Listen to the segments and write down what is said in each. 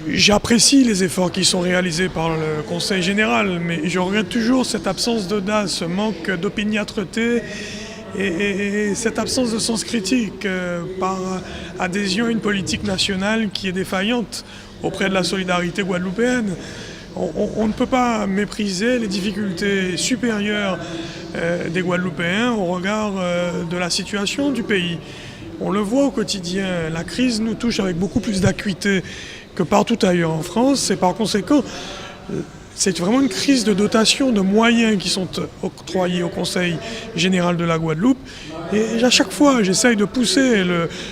J'apprécie les efforts qui sont réalisés par le Conseil général, mais je regrette toujours cette absence d'audace, ce manque d'opiniâtreté et cette absence de sens critique par adhésion à une politique nationale qui est défaillante auprès de la solidarité guadeloupéenne. On ne peut pas mépriser les difficultés supérieures des Guadeloupéens au regard de la situation du pays. On le voit au quotidien, la crise nous touche avec beaucoup plus d'acuité que partout ailleurs en France, et par conséquent, c'est vraiment une crise de dotation, de moyens qui sont octroyés au Conseil général de la Guadeloupe. Et à chaque fois, j'essaye de pousser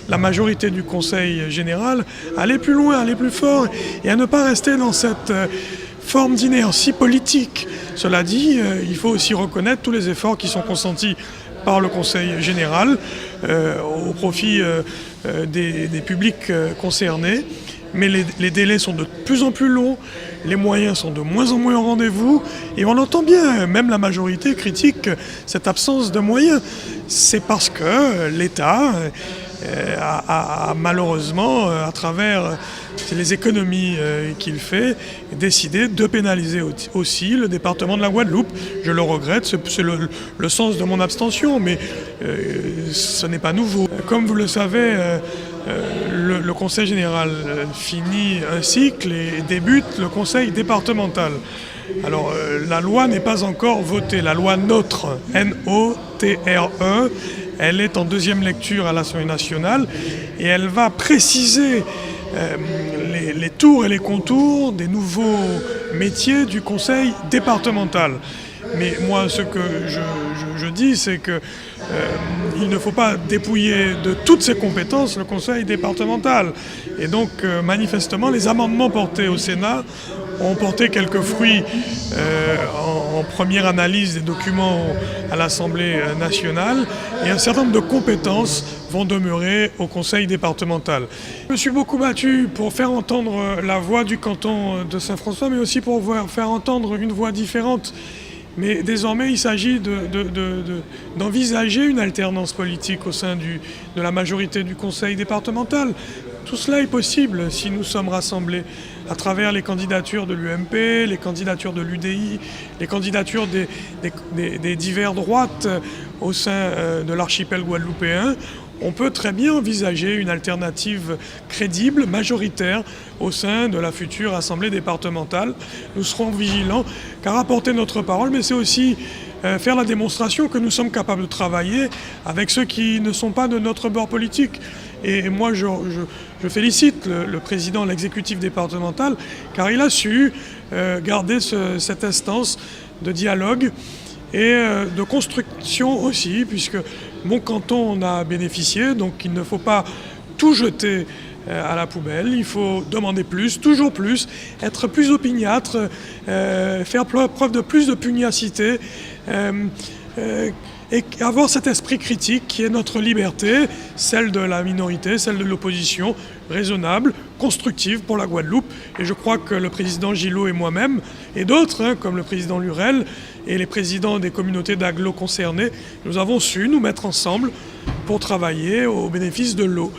la majorité du Conseil général à aller plus loin, à aller plus fort, et à ne pas rester dans cette forme d'inertie politique. Cela dit, il faut aussi reconnaître tous les efforts qui sont consentis par le Conseil général au profit des publics concernés. Mais les délais sont de plus en plus longs, les moyens sont de moins en moins au rendez-vous, et on entend bien, même la majorité critique cette absence de moyens. C'est parce que l'État a malheureusement, à travers les économies qu'il fait, décidé de pénaliser aussi le département de la Guadeloupe. Je le regrette, c'est le sens de mon abstention, mais ce n'est pas nouveau. Comme vous le savez, le Conseil général finit un cycle et débute le Conseil départemental. Alors, la loi n'est pas encore votée, la loi NOTRe, N-O-T-R-E, elle est en deuxième lecture à l'Assemblée nationale et elle va préciser les tours et les contours des nouveaux métiers du Conseil départemental. Mais moi, ce que je dis, c'est que il ne faut pas dépouiller de toutes ses compétences le Conseil départemental. Et donc, manifestement, les amendements portés au Sénat ont porté quelques fruits en première analyse des documents à l'Assemblée nationale, et un certain nombre de compétences vont demeurer au Conseil départemental. Je me suis beaucoup battu pour faire entendre la voix du canton de Saint-François, mais aussi pour faire entendre une voix différente. Mais désormais, il s'agit d'envisager une alternance politique au sein de la majorité du Conseil départemental. Tout cela est possible si nous sommes rassemblés à travers les candidatures de l'UMP, les candidatures de l'UDI, les candidatures des diverses droites au sein de l'archipel guadeloupéen. On peut très bien envisager une alternative crédible, majoritaire, au sein de la future Assemblée départementale. Nous serons vigilants, car apporter notre parole, mais c'est aussi faire la démonstration que nous sommes capables de travailler avec ceux qui ne sont pas de notre bord politique. Et moi, je félicite le président de l'exécutif départemental, car il a su garder cette instance de dialogue et de construction aussi, puisque mon canton en a bénéficié, donc il ne faut pas tout jeter à la poubelle, il faut demander plus, toujours plus, être plus opiniâtre, faire preuve de plus de pugnacité, et avoir cet esprit critique qui est notre liberté, celle de la minorité, celle de l'opposition, raisonnable, constructive pour la Guadeloupe. Et je crois que le président Gillot et moi-même, et d'autres, comme le président Lurel et les présidents des communautés d'agglo concernées, nous avons su nous mettre ensemble pour travailler au bénéfice de l'eau.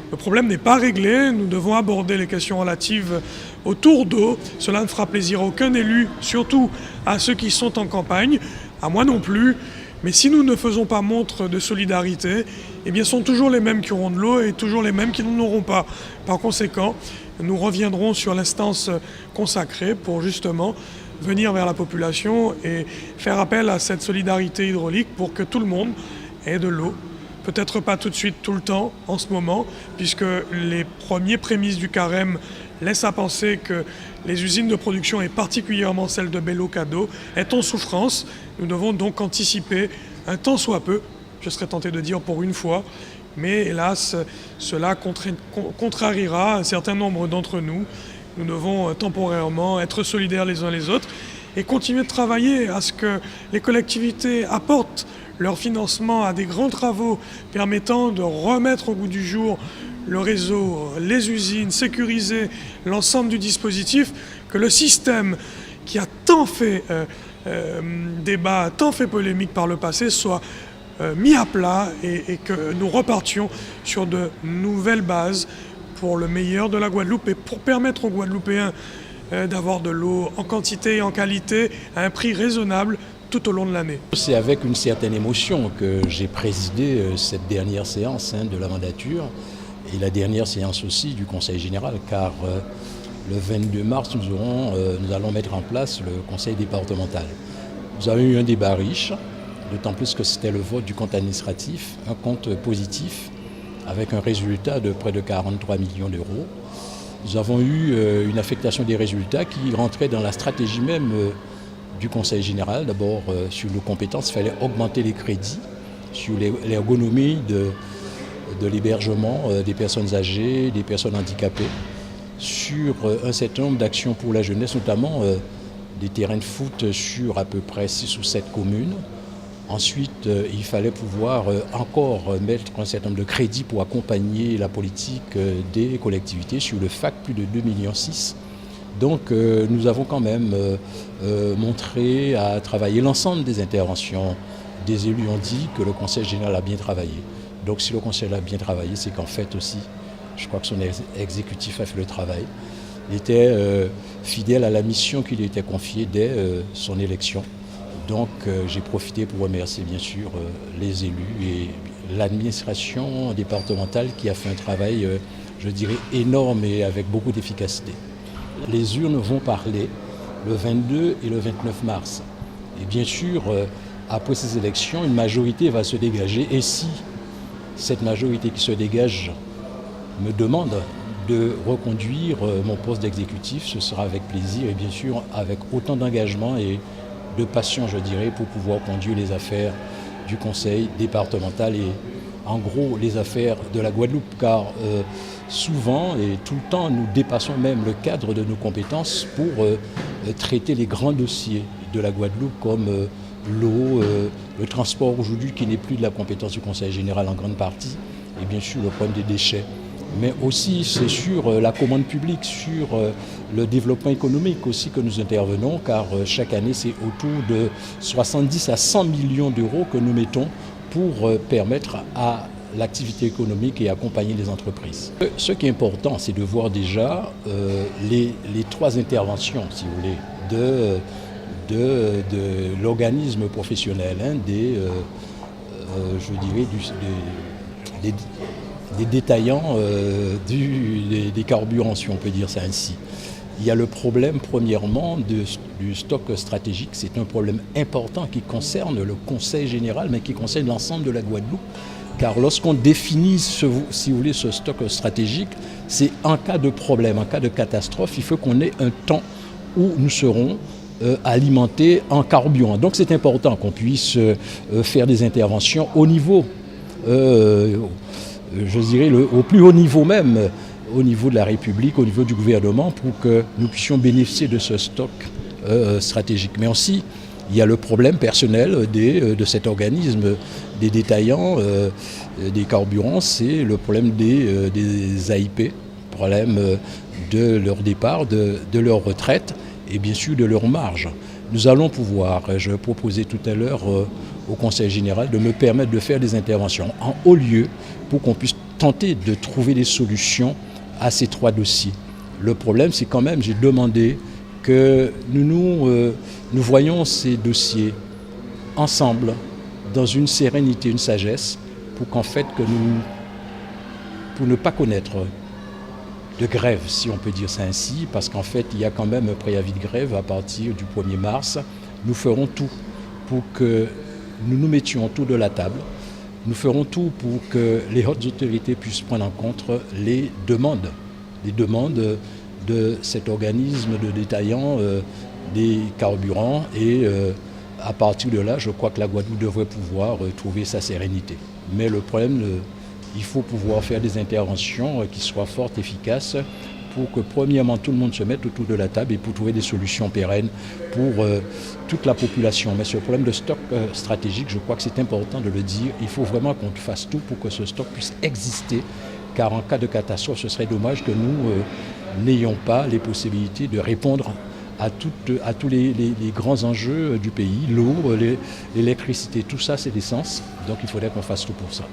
Le problème n'est pas réglé, nous devons aborder les questions relatives autour d'eau. Cela ne fera plaisir à aucun élu, surtout à ceux qui sont en campagne, à moi non plus. Mais si nous ne faisons pas montre de solidarité, eh bien, ce sont toujours les mêmes qui auront de l'eau et toujours les mêmes qui n'en auront pas. Par conséquent, nous reviendrons sur l'instance consacrée pour justement venir vers la population et faire appel à cette solidarité hydraulique pour que tout le monde ait de l'eau. Peut-être pas tout de suite, tout le temps, en ce moment, puisque les premiers prémices du carême laissent à penser que les usines de production, et particulièrement celle de Bello-Cado, est en souffrance. Nous devons donc anticiper un tant soit peu, je serais tenté de dire pour une fois, mais hélas, cela contrariera un certain nombre d'entre nous. Nous devons temporairement être solidaires les uns les autres et continuer de travailler à ce que les collectivités apportent leur financement à des grands travaux permettant de remettre au goût du jour le réseau, les usines, sécuriser l'ensemble du dispositif, que le système qui a tant fait débat, tant fait polémique par le passé soit mis à plat et que nous repartions sur de nouvelles bases pour le meilleur de la Guadeloupe et pour permettre aux Guadeloupéens d'avoir de l'eau en quantité et en qualité à un prix raisonnable tout au long de l'année. C'est avec une certaine émotion que j'ai présidé cette dernière séance de la mandature et la dernière séance aussi du Conseil général, car le 22 mars, nous allons mettre en place le Conseil départemental. Nous avons eu un débat riche, d'autant plus que c'était le vote du compte administratif, un compte positif, avec un résultat de près de 43 millions d'euros. Nous avons eu une affectation des résultats qui rentrait dans la stratégie même du Conseil général. D'abord, sur nos compétences, il fallait augmenter les crédits sur l'ergonomie de l'hébergement des personnes âgées, des personnes handicapées, sur un certain nombre d'actions pour la jeunesse, notamment des terrains de foot sur à peu près 6 ou 7 communes. Ensuite, il fallait pouvoir encore mettre un certain nombre de crédits pour accompagner la politique des collectivités sur le FAC, plus de 2,6 millions. Donc nous avons quand même montré à travailler l'ensemble des interventions. Des élus ont dit que le Conseil général a bien travaillé. Donc si le Conseil a bien travaillé, c'est qu'en fait aussi, je crois que son exécutif a fait le travail. Il était fidèle à la mission qui lui était confiée dès son élection. Donc j'ai profité pour remercier bien sûr les élus et l'administration départementale qui a fait un travail, je dirais, énorme et avec beaucoup d'efficacité. Les urnes vont parler le 22 et le 29 mars. Et bien sûr, après ces élections, une majorité va se dégager. Et si cette majorité qui se dégage me demande de reconduire mon poste d'exécutif, ce sera avec plaisir et bien sûr avec autant d'engagement et de passion, je dirais, pour pouvoir conduire les affaires du conseil départemental et en gros les affaires de la Guadeloupe, car souvent et tout le temps nous dépassons même le cadre de nos compétences pour traiter les grands dossiers de la Guadeloupe comme l'eau, le transport aujourd'hui qui n'est plus de la compétence du conseil général en grande partie et bien sûr le problème des déchets. Mais aussi c'est sur la commande publique, sur le développement économique aussi que nous intervenons, car chaque année c'est autour de 70 à 100 millions d'euros que nous mettons pour permettre à l'activité économique et accompagner les entreprises. Ce qui est important, c'est de voir déjà les 3 interventions, si vous voulez, de l'organisme professionnel, je dirais des détaillants des carburants, si on peut dire ça ainsi. Il y a le problème, premièrement, du stock stratégique. C'est un problème important qui concerne le Conseil général, mais qui concerne l'ensemble de la Guadeloupe. Car lorsqu'on définit, si vous voulez, ce stock stratégique, c'est en cas de problème, en cas de catastrophe, il faut qu'on ait un temps où nous serons alimentés en carburant. Donc c'est important qu'on puisse faire des interventions au niveau je dirais au plus haut niveau même, au niveau de la République, au niveau du gouvernement, pour que nous puissions bénéficier de ce stock stratégique. Mais aussi, il y a le problème personnel de cet organisme, des détaillants, des carburants, c'est le problème des AIP, problème de leur départ, de leur retraite et bien sûr de leur marge. Nous allons pouvoir, je proposais tout à l'heure au Conseil général, de me permettre de faire des interventions en haut lieu pour qu'on puisse tenter de trouver des solutions à ces 3 dossiers. Le problème, c'est quand même, j'ai demandé que nous voyions ces dossiers ensemble, dans une sérénité, une sagesse, pour qu'en fait, pour ne pas connaître de grève, si on peut dire ça ainsi, parce qu'en fait, il y a quand même un préavis de grève à partir du 1er mars. Nous ferons tout pour que nous nous mettions autour de la table. Nous ferons tout pour que les hautes autorités puissent prendre en compte les demandes de cet organisme de détaillant des carburants. Et à partir de là, je crois que la Guadeloupe devrait pouvoir trouver sa sérénité. Mais le problème, il faut pouvoir faire des interventions qui soient fortes, efficaces, pour que premièrement tout le monde se mette autour de la table et pour trouver des solutions pérennes pour toute la population. Mais ce problème de stock stratégique, je crois que c'est important de le dire. Il faut vraiment qu'on fasse tout pour que ce stock puisse exister, car en cas de catastrophe, ce serait dommage que nous n'ayons pas les possibilités de répondre à tous les grands enjeux du pays, l'eau, l'électricité, tout ça c'est l'essence, donc il faudrait qu'on fasse tout pour ça.